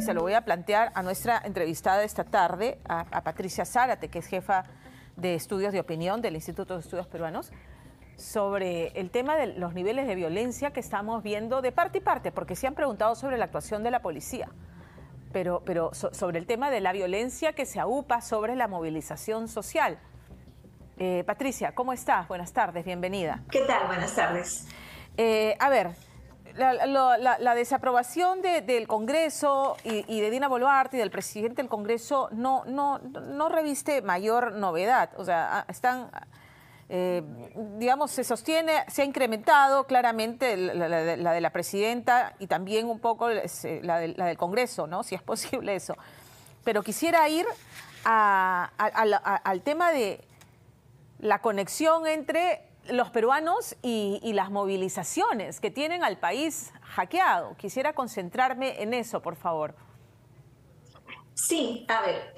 se lo voy a plantear a nuestra entrevistada esta tarde, a Patricia Zárate, que es jefa de estudios de opinión del Instituto de Estudios Peruanos, sobre el tema de los niveles de violencia que estamos viendo de parte y parte, porque se han preguntado sobre la actuación de la policía, pero sobre el tema de la violencia que se aupa sobre la movilización social. Patricia, ¿cómo estás? Buenas tardes, bienvenida. ¿Qué tal? Buenas tardes. A ver, la desaprobación del Congreso y de Dina Boluarte y del presidente del Congreso no reviste mayor novedad. O sea, digamos, se sostiene, se ha incrementado claramente la de la presidenta y también un poco la del Congreso, ¿no? Si es posible eso. Pero quisiera ir al tema de la conexión entre los peruanos y las movilizaciones que tienen al país hackeado. Quisiera concentrarme en eso, por favor. Sí, a ver,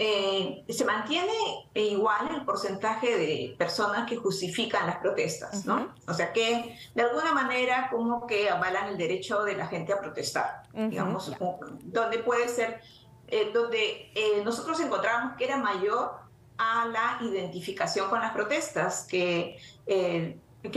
se mantiene igual el porcentaje de personas que justifican las protestas, ¿no? O sea, que de alguna manera como que avalan el derecho de la gente a protestar, digamos, donde puede ser, donde nosotros encontramos que era mayor a la identificación con las protestas que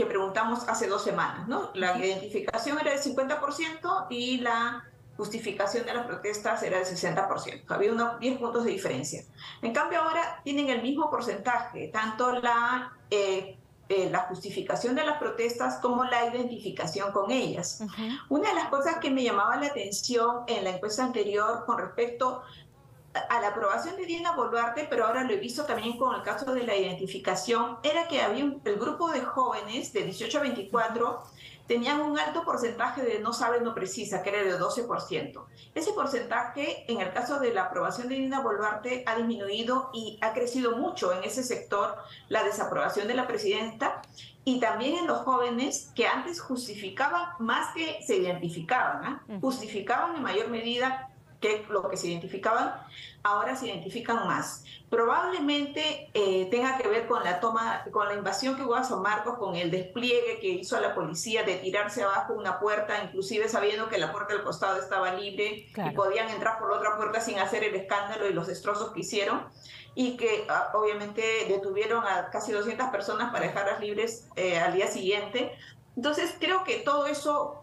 preguntamos hace 2 semanas, ¿no? La identificación era del 50% y la justificación de las protestas era del 60%. Había unos 10 puntos de diferencia. En cambio, ahora tienen el mismo porcentaje, tanto la justificación de las protestas como la identificación con ellas. Una de las cosas que me llamaba la atención en la encuesta anterior con respecto a la aprobación de Dina Boluarte, pero ahora lo he visto también con el caso de la identificación, era que había el grupo de jóvenes de 18 a 24 tenían un alto porcentaje de no sabe, no precisa, que era de 12%. Ese porcentaje, en el caso de la aprobación de Dina Boluarte, ha disminuido y ha crecido mucho en ese sector la desaprobación de la presidenta, y también en los jóvenes que antes justificaban más que se identificaban, justificaban en mayor medida que lo que se identificaban, ahora se identifican más. Probablemente tenga que ver con la invasión que hubo a San Marcos, con el despliegue que hizo la policía de tirarse abajo una puerta, inclusive sabiendo que la puerta del costado estaba libre y podían entrar por la otra puerta sin hacer el escándalo y los destrozos que hicieron, y que obviamente detuvieron a casi 200 personas para dejarlas libres al día siguiente. Entonces creo que todo eso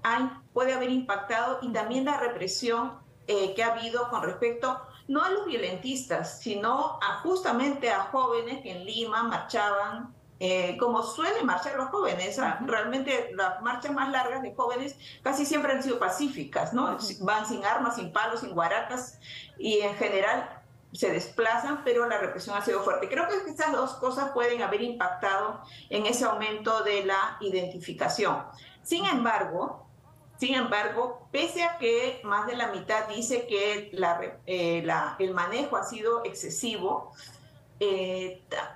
puede haber impactado, y también la represión que ha habido con respecto no a los violentistas, sino justamente a jóvenes que en Lima marchaban, como suelen marchar los jóvenes. Realmente las marchas más largas de jóvenes casi siempre han sido pacíficas, ¿no? Van sin armas, sin palos, sin guaracas, y en general se desplazan, pero la represión ha sido fuerte. Creo que estas dos cosas pueden haber impactado en ese aumento de la identificación. Sin embargo, pese a que más de la mitad dice que el manejo ha sido excesivo,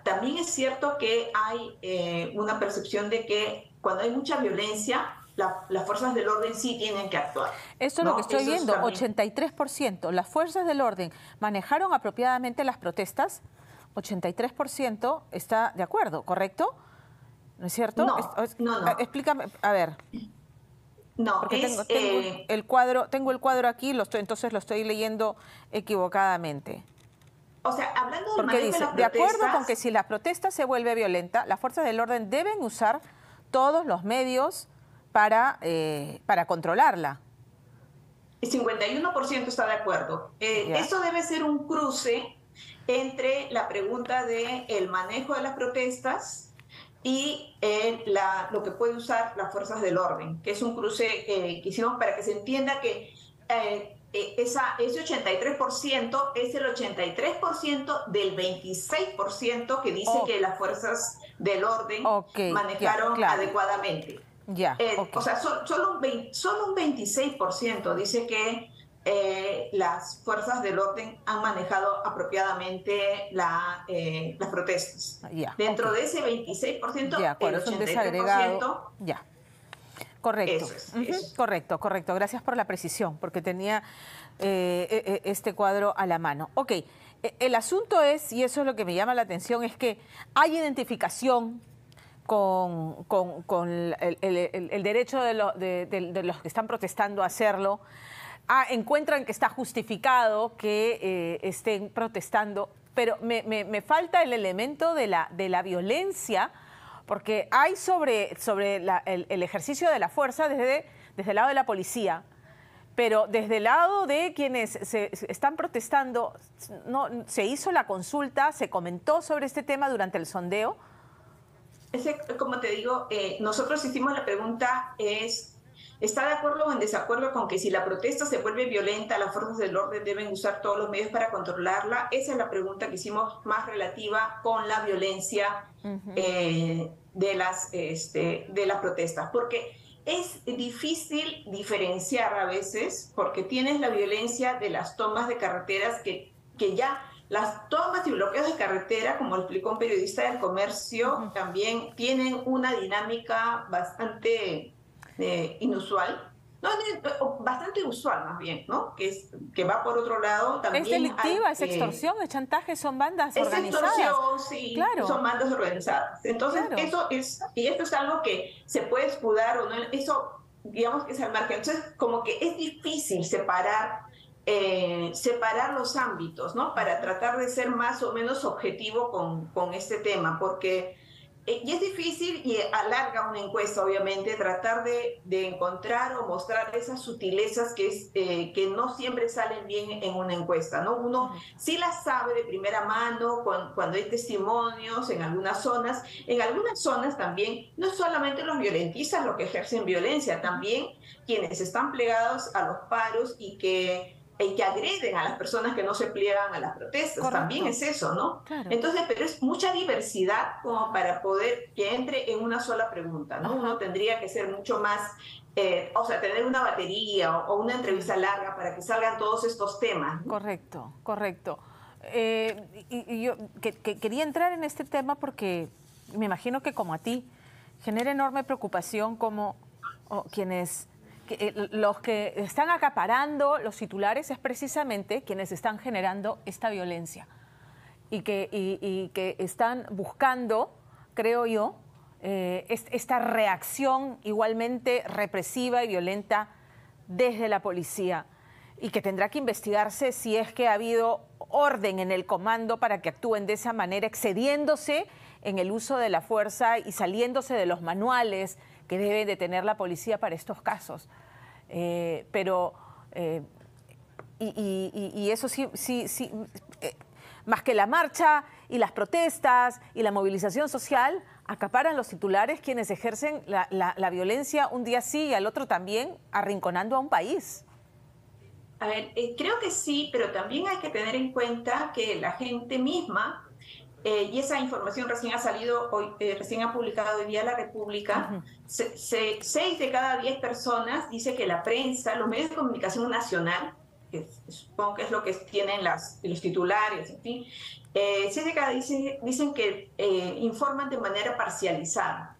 también es cierto que hay una percepción de que cuando hay mucha violencia, las fuerzas del orden sí tienen que actuar. Esto es lo que estoy viendo, también. 83%. Las fuerzas del orden manejaron apropiadamente las protestas, 83% está de acuerdo, ¿correcto? ¿No es cierto? No. Explícame, a ver. No, porque tengo el cuadro aquí, entonces lo estoy leyendo equivocadamente. O sea, hablando del porque dice, de acuerdo con que si la protesta se vuelve violenta, las fuerzas del orden deben usar todos los medios para controlarla. El 51% está de acuerdo. Esto debe ser un cruce entre la pregunta del manejo de las protestas y lo que puede usar las fuerzas del orden, que es un cruce que hicimos para que se entienda que ese 83% es el 83% del 26% que dice que las fuerzas del orden manejaron adecuadamente. O sea, solo un 26% dice que las fuerzas del orden han manejado apropiadamente las protestas. Dentro de ese 26%, el 83%... Correcto. Eso es. Correcto. Gracias por la precisión, porque tenía este cuadro a la mano. El asunto es, y eso es lo que me llama la atención, es que hay identificación con el derecho de los que están protestando a hacerlo. Encuentran que está justificado que estén protestando, pero me falta el elemento de la violencia, porque hay sobre el ejercicio de la fuerza desde el lado de la policía, pero desde el lado de quienes se están protestando, no, se hizo la consulta, se comentó sobre este tema durante el sondeo. Como te digo, nosotros hicimos la pregunta ¿está de acuerdo o en desacuerdo con que si la protesta se vuelve violenta, las fuerzas del orden deben usar todos los medios para controlarla? Esa es la pregunta que hicimos más relativa con la violencia de las protestas. Porque es difícil diferenciar a veces, porque tienes la violencia de las tomas de carreteras que ya... Las tomas y bloqueos de carretera, como explicó un periodista del Comercio, también tienen una dinámica bastante inusual, bastante usual más bien, ¿no? Que va por otro lado. También es delictiva, es extorsión, es chantaje, son bandas organizadas. Es extorsión, sí, claro. Son bandas organizadas. Entonces, claro. Esto es algo que se puede escudar o no, eso digamos que es al margen. Entonces, como que es difícil separar los ámbitos, ¿no? Para tratar de ser más o menos objetivo con este tema, porque y es difícil y alarga una encuesta, obviamente, tratar de encontrar o mostrar esas sutilezas que no siempre salen bien en una encuesta, ¿no? Uno sí las sabe de primera mano cuando hay testimonios en algunas zonas. En algunas zonas también, no solamente los violentistas los que ejercen violencia, también quienes están plegados a los paros y que agreden a las personas que no se pliegan a las protestas. Correcto. También es eso, ¿no? Claro. Entonces, pero es mucha diversidad como para poder que entre en una sola pregunta, ¿no? Uno tendría que ser mucho más, tener una batería o una entrevista larga para que salgan todos estos temas, ¿no? Correcto, correcto. Y yo quería entrar en este tema porque me imagino que como a ti genera enorme preocupación como quienes... los que están acaparando los titulares es precisamente quienes están generando esta violencia y que están buscando, creo yo, esta reacción igualmente represiva y violenta desde la policía, y que tendrá que investigarse si es que ha habido orden en el comando para que actúen de esa manera, excediéndose en el uso de la fuerza y saliéndose de los manuales que debe de tener la policía para estos casos. Y eso sí, más que la marcha y las protestas y la movilización social, acaparan los titulares quienes ejercen la violencia un día sí y al otro también, arrinconando a un país. A ver, creo que sí, pero también hay que tener en cuenta que la gente misma... y esa información recién ha salido hoy, recién ha publicado hoy día La República. 6 de cada 10 personas dice que la prensa, los medios de comunicación nacional, que supongo que es lo que tienen los titulares, en fin, 6 de cada 10 dicen que informan de manera parcializada.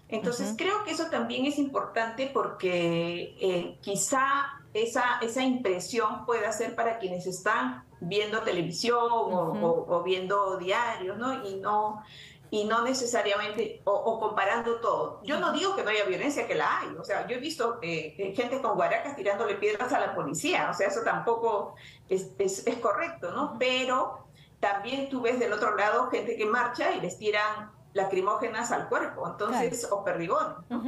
Entonces creo que eso también es importante porque quizá esa impresión pueda ser para quienes están viendo televisión o viendo diarios, ¿no? Y no necesariamente, o comparando todo. Yo no digo que no haya violencia, que la hay. O sea, yo he visto gente con guaracas tirándole piedras a la policía. O sea, eso tampoco es correcto, ¿no? Pero también tú ves del otro lado gente que marcha y les tiran lacrimógenas al cuerpo, entonces, claro. O perdigones, ¿no?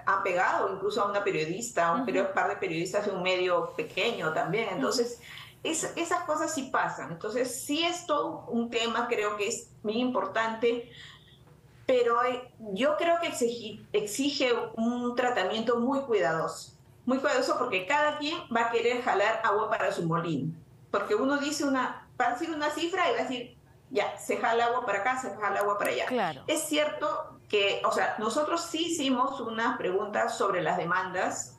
Han pegado incluso a una periodista, un par de periodistas de un medio pequeño también, entonces esas cosas sí pasan, entonces sí es todo un tema, creo que es muy importante, pero yo creo que exige un tratamiento muy cuidadoso porque cada quien va a querer jalar agua para su molino, porque uno dice va a decir una cifra y va a decir, ya, se jala agua para acá, se jala agua para allá. Claro. Es cierto que, nosotros sí hicimos unas preguntas sobre las demandas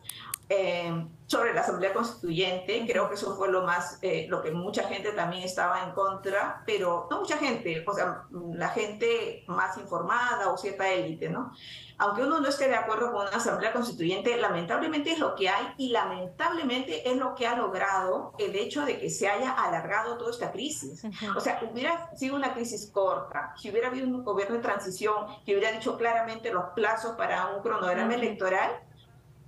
sobre la Asamblea Constituyente. Creo que eso fue lo que mucha gente también estaba en contra, pero no mucha gente, o sea, la gente más informada o cierta élite, ¿no? Aunque uno no esté de acuerdo con una Asamblea Constituyente, lamentablemente es lo que hay y lamentablemente es lo que ha logrado el hecho de que se haya alargado toda esta crisis. O sea, hubiera sido una crisis corta, si hubiera habido un gobierno de transición que hubiera dicho claramente los plazos para un cronograma electoral,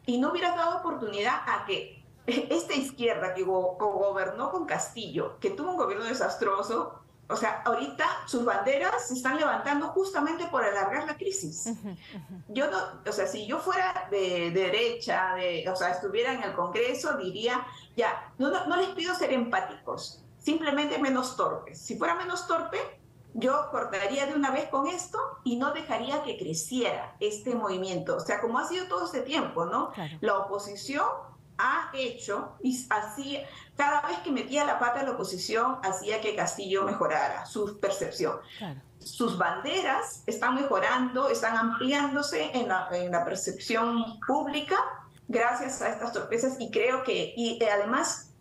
y no hubiera dado oportunidad a que esta izquierda que gobernó con Castillo, que tuvo un gobierno desastroso, o sea, ahorita sus banderas se están levantando justamente por alargar la crisis. Yo no, o sea, si yo fuera de derecha, o sea, estuviera en el Congreso, diría, ya, no les pido ser empáticos, simplemente menos torpes. Si fuera menos torpe, yo cortaría de una vez con esto y no dejaría que creciera este movimiento. O sea, como ha sido todo este tiempo, ¿no? Claro. La oposición ha hecho, y así, cada vez que metía la pata la oposición, hacía que Castillo mejorara su percepción. Claro. Sus banderas están mejorando, están ampliándose en la percepción pública gracias a estas torpezas, y creo que, y además,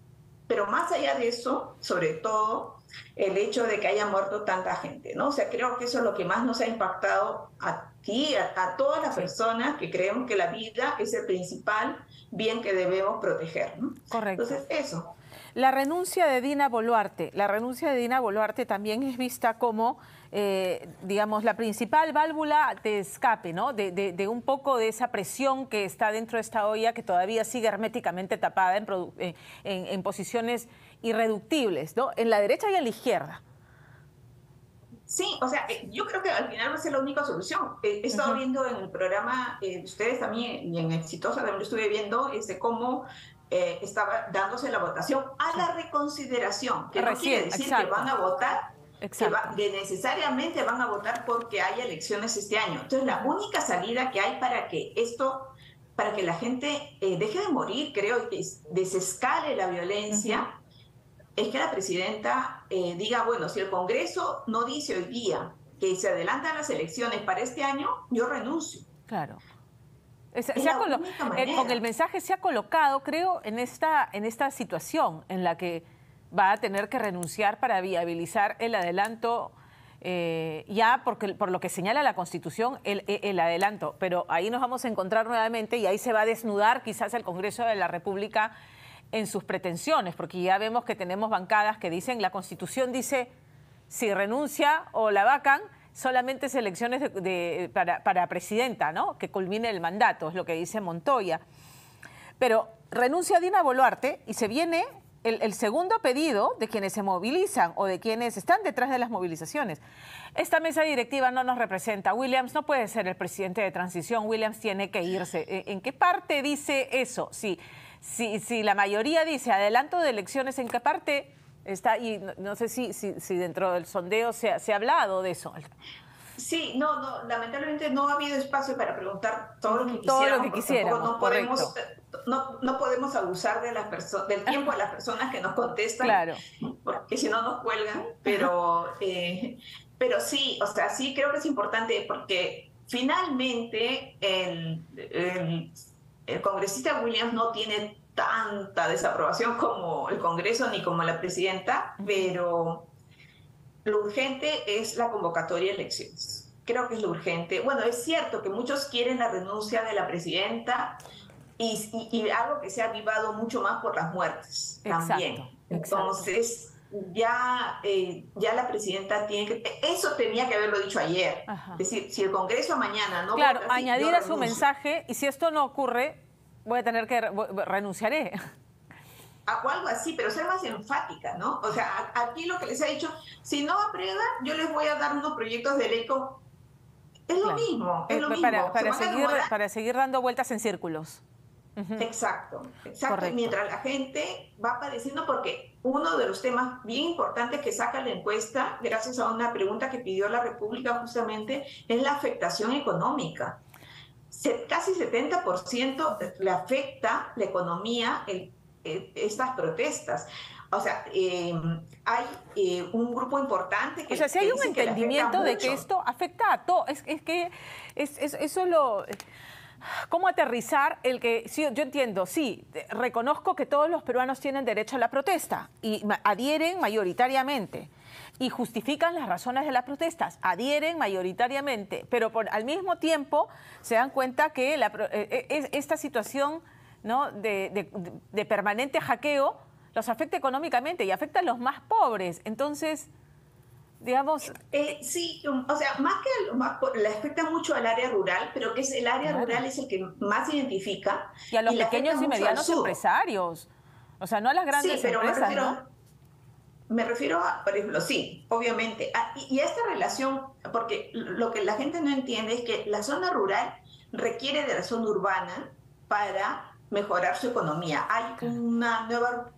pero más allá de eso, sobre todo, el hecho de que haya muerto tanta gente, ¿no? O sea, creo que eso es lo que más nos ha impactado aquí, a todas las personas que creemos que la vida es el principal bien que debemos proteger, ¿no? Correcto. Entonces, eso. La renuncia de Dina Boluarte también es vista como, digamos, la principal válvula de escape, ¿no? De un poco de esa presión que está dentro de esta olla, que todavía sigue herméticamente tapada en posiciones irreductibles, ¿no? En la derecha y en la izquierda. Sí, o sea, yo creo que al final va a ser la única solución. He estado viendo en el programa, ustedes también, y en Exitosa también lo estuve viendo, cómo estaba dándose la votación a la reconsideración, que no quiere decir que van a votar, que necesariamente van a votar porque haya elecciones este año. Entonces, la única salida que hay para que la gente deje de morir, creo, y que desescale la violencia, es que la presidenta diga, bueno, si el Congreso no dice hoy día que se adelantan las elecciones para este año, yo renuncio. Claro. Con el mensaje se ha colocado, creo, en esta situación en la que va a tener que renunciar para viabilizar el adelanto, por lo que señala la Constitución, el adelanto. Pero ahí nos vamos a encontrar nuevamente y ahí se va a desnudar quizás el Congreso de la República en sus pretensiones, porque ya vemos que tenemos bancadas que dicen, la Constitución dice, si renuncia o la vacan, solamente es elecciones para presidenta, ¿no? Que culmine el mandato, es lo que dice Montoya. Pero renuncia Dina Boluarte y se viene el segundo pedido de quienes se movilizan o de quienes están detrás de las movilizaciones. Esta mesa directiva no nos representa. Williams no puede ser el presidente de transición. Williams tiene que irse. ¿En qué parte dice eso? Si la mayoría dice adelanto de elecciones, ¿en qué parte está? Y no sé si dentro del sondeo se ha hablado de eso. Sí, no, lamentablemente no ha habido espacio para preguntar todo lo que quisiéramos. No podemos abusar del tiempo de las personas que nos contestan, claro, porque si no nos cuelgan, pero sí, o sea, sí creo que es importante porque finalmente el congresista Williams no tiene tanta desaprobación como el Congreso ni como la presidenta, pero lo urgente es la convocatoria de elecciones. Creo que es lo urgente. Bueno, es cierto que muchos quieren la renuncia de la presidenta y algo que se ha avivado mucho más por las muertes también. Entonces, ya la presidenta tiene que... Eso tenía que haberlo dicho ayer. Ajá. Es decir, si el Congreso mañana no... Claro, vota, añadir a su mensaje, y si esto no ocurre, voy a tener que... renunciaré. O algo así, pero ser más enfática, ¿no? O sea, aquí lo que les ha dicho, si no aprueban, yo les voy a dar unos proyectos de ley con... Es lo mismo, es lo mismo. Para seguir dando vueltas en círculos. Exacto. Mientras la gente va padeciendo, porque uno de los temas bien importantes que saca la encuesta, gracias a una pregunta que pidió la República justamente, es la afectación económica. Casi 70% le afecta la economía estas protestas. O sea, hay un grupo importante que... O sea, si hay un entendimiento de que esto afecta a todo. Es que eso lo... ¿Cómo aterrizar el que, sí, yo entiendo, sí, reconozco que todos los peruanos tienen derecho a la protesta y adhieren mayoritariamente y justifican las razones de las protestas, adhieren mayoritariamente, pero al mismo tiempo se dan cuenta que esta situación, ¿no?, de permanente hackeo los afecta económicamente y afecta a los más pobres. Entonces, digamos... sí, o sea, le afecta mucho al área rural, pero que es el área rural es el que más se identifica. Y a los pequeños y medianos empresarios, o sea, no a las grandes empresas, ¿no? Me refiero a, por ejemplo, sí, obviamente, y a esta relación, porque lo que la gente no entiende es que la zona rural requiere de la zona urbana para mejorar su economía. Hay una nueva,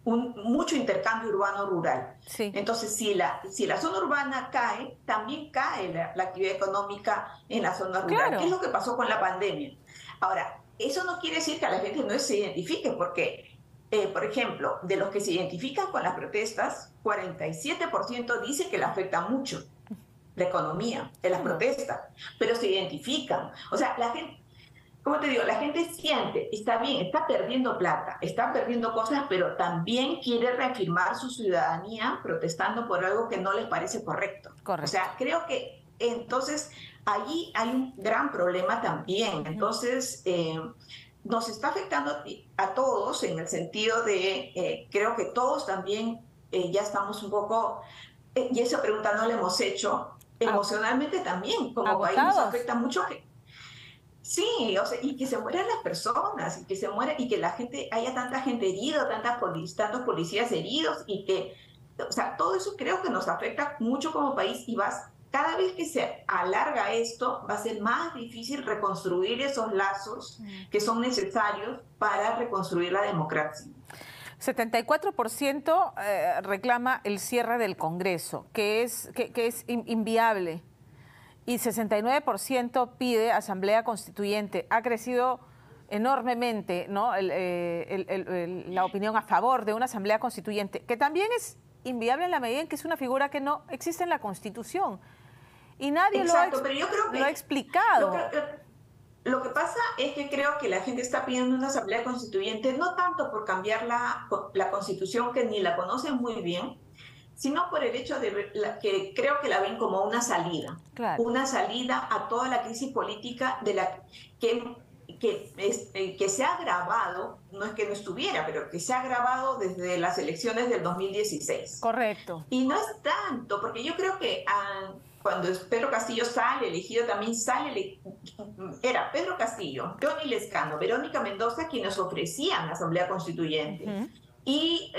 mucho intercambio urbano-rural. Sí. Entonces, si la zona urbana cae, también cae la actividad económica en la zona rural. Claro. ¿Qué es lo que pasó con la pandemia? Ahora, eso no quiere decir que a la gente no se identifique, porque... por ejemplo, de los que se identifican con las protestas, 47% dice que le afecta mucho la economía de las protestas, pero se identifican. O sea, la gente, como te digo, la gente siente, está bien, está perdiendo plata, está perdiendo cosas, pero también quiere reafirmar su ciudadanía protestando por algo que no les parece correcto. Correcto. O sea, creo que entonces allí hay un gran problema también. Entonces... nos está afectando a todos en el sentido de, creo que todos también ya estamos un poco, y esa pregunta no la hemos hecho, emocionalmente también, como país nos afecta mucho que, sí, o sea, y que se mueran las personas, y que se muera, y que la gente, haya tanta gente herida, tantos policías heridos, y que, o sea, todo eso creo que nos afecta mucho como país, y cada vez que se alarga esto, va a ser más difícil reconstruir esos lazos que son necesarios para reconstruir la democracia. 74% reclama el cierre del Congreso, que es inviable, y 69% pide asamblea constituyente. Ha crecido enormemente, ¿no?, la opinión a favor de una asamblea constituyente, que también es inviable en la medida en que es una figura que no existe en la Constitución. Y nadie lo ha explicado. Lo que pasa es que creo que la gente está pidiendo una asamblea constituyente no tanto por cambiar la Constitución, que ni la conocen muy bien, sino por el hecho de que creo que la ven como una salida. Claro. Una salida a toda la crisis política de la que se ha agravado, no es que no estuviera, pero que se ha agravado desde las elecciones del 2016. Correcto. Y no es tanto, porque yo creo que cuando Pedro Castillo sale elegido, también era Pedro Castillo, Johnny Lezcano, Verónica Mendoza quienes ofrecían la Asamblea Constituyente. Y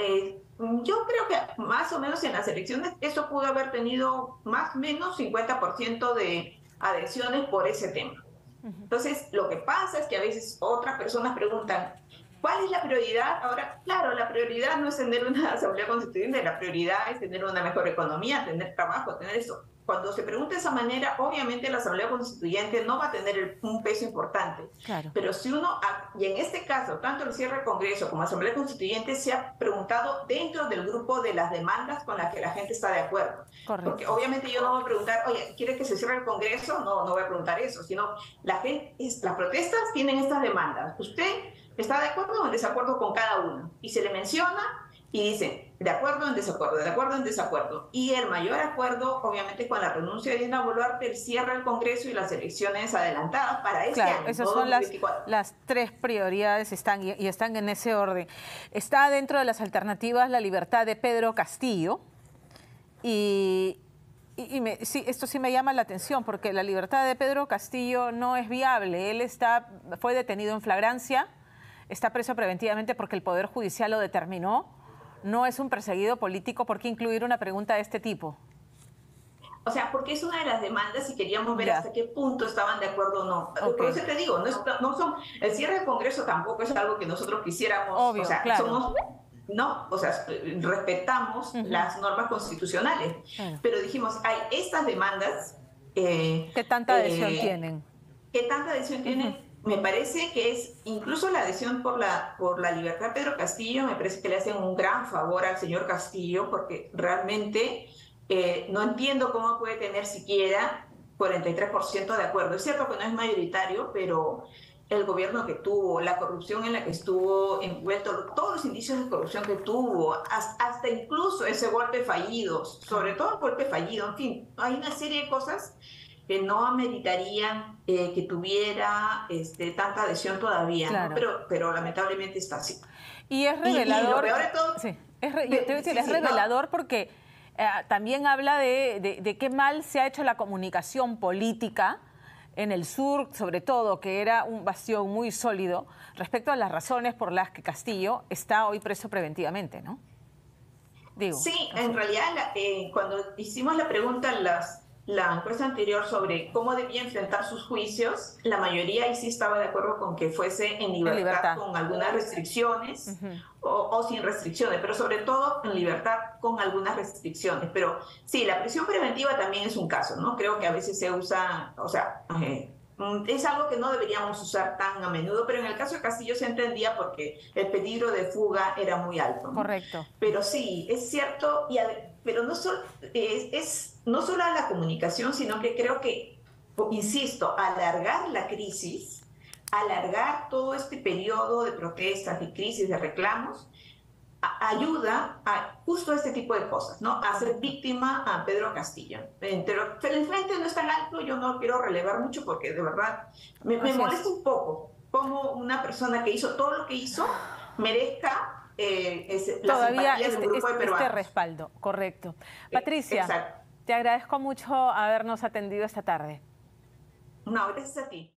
yo creo que más o menos en las elecciones eso pudo haber tenido más o menos 50% de adhesiones por ese tema. Entonces, lo que pasa es que a veces otras personas preguntan, ¿cuál es la prioridad? Ahora, claro, la prioridad no es tener una asamblea constituyente, la prioridad es tener una mejor economía, tener trabajo, tener eso. Cuando se pregunta de esa manera, obviamente la asamblea constituyente no va a tener un peso importante. Claro. Pero si y en este caso, tanto el cierre del Congreso como la asamblea constituyente se ha preguntado dentro del grupo de las demandas con las que la gente está de acuerdo. Correcto. Porque obviamente yo no voy a preguntar, oye, ¿quiere que se cierre el Congreso? No voy a preguntar eso, sino las protestas tienen estas demandas. ¿Usted está de acuerdo o en desacuerdo con cada uno? Y se le menciona y dicen, de acuerdo en desacuerdo, de acuerdo en desacuerdo. Y el mayor acuerdo, obviamente, con la renuncia de Dina Boluarte, el cierre del Congreso y las elecciones adelantadas para este año. Esas son las tres prioridades y están en ese orden. Está dentro de las alternativas la libertad de Pedro Castillo sí, esto sí me llama la atención porque la libertad de Pedro Castillo no es viable. Él fue detenido en flagrancia, está preso preventivamente porque el Poder Judicial lo determinó. No es un perseguido político. ¿Por qué incluir una pregunta de este tipo? O sea, porque es una de las demandas y queríamos ver hasta qué punto estaban de acuerdo o no. Okay. Por eso te digo, el cierre del Congreso tampoco es algo que nosotros quisiéramos. Obvio, o sea, claro. Respetamos las normas constitucionales. Claro. Pero dijimos, hay estas demandas. ¿Qué tanta adhesión tienen? ¿Qué tanta adhesión tienen? Me parece que es incluso la adhesión por la libertad de Pedro Castillo, me parece que le hacen un gran favor al señor Castillo, porque realmente no entiendo cómo puede tener siquiera 43% de acuerdo. Es cierto que no es mayoritario, pero el gobierno que tuvo, la corrupción en la que estuvo envuelto, todos los indicios de corrupción que tuvo, hasta incluso ese golpe fallido, sobre todo el golpe fallido, en fin, hay una serie de cosas que no ameritarían que tuviera tanta adhesión todavía, claro. ¿no? Pero lamentablemente está así. Y es revelador. Y lo peor de todo... Sí, es revelador porque también habla de qué mal se ha hecho la comunicación política en el sur, sobre todo, que era un bastión muy sólido respecto a las razones por las que Castillo está hoy preso preventivamente, ¿no? Digo, sí, en realidad, cuando hicimos la pregunta la encuesta anterior sobre cómo debía enfrentar sus juicios, la mayoría ahí sí estaba de acuerdo con que fuese en libertad. Con algunas restricciones o sin restricciones, pero sobre todo en libertad con algunas restricciones. Pero sí, la prisión preventiva también es un caso, ¿no? Creo que a veces se usa, o sea, es algo que no deberíamos usar tan a menudo, pero en el caso de Castillo se entendía porque el peligro de fuga era muy alto, ¿no? Correcto. Pero sí, es cierto, pero no solo, no solo a la comunicación, sino que creo que, insisto, alargar la crisis, alargar todo este periodo de protestas, de crisis, de reclamos, ayuda a justo este tipo de cosas, ¿no? A hacer víctima a Pedro Castillo. Pero felizmente no es tan alto, yo no quiero relevar mucho porque de verdad me molesta un poco cómo una persona que hizo todo lo que hizo merezca todavía este respaldo, correcto. Patricia, exacto. Te agradezco mucho habernos atendido esta tarde. No, gracias a ti.